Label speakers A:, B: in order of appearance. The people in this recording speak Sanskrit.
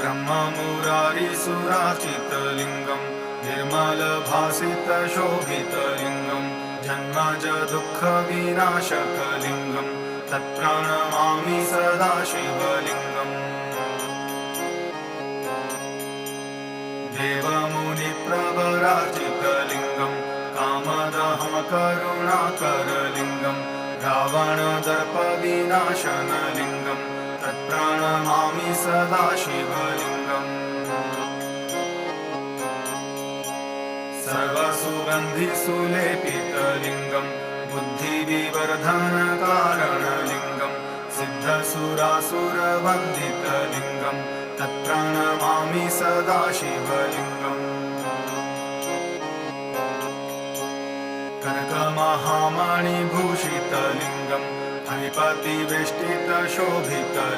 A: ब्रह्ममुरारिसुराचितलिङ्गं निर्मलभासितशोभितलिङ्गं जन्मज दुःखविनाशकलिङ्गं तत्प्रणमामि सदा शिवलिङ्गम् देवमुनिप्रवराजितलिङ्गं कामदहं करुणाकरलिङ्गं रावणदर्पविनाशनलिङ्गं तत्प्रणमामि सदा शिवलिङ्गम् सर्वसुगन्धिसुलेपितलिङ्गं बुद्धिविवर्धनकारणलिङ्गं सिद्धसुरासुरवन्दितलिङ्गं तत्प्रणमामि सदा शिवलिङ्गम् कनकमहामणिभूषितलिङ्गं फणिपतिवेष्टितशोभितलिङ्गं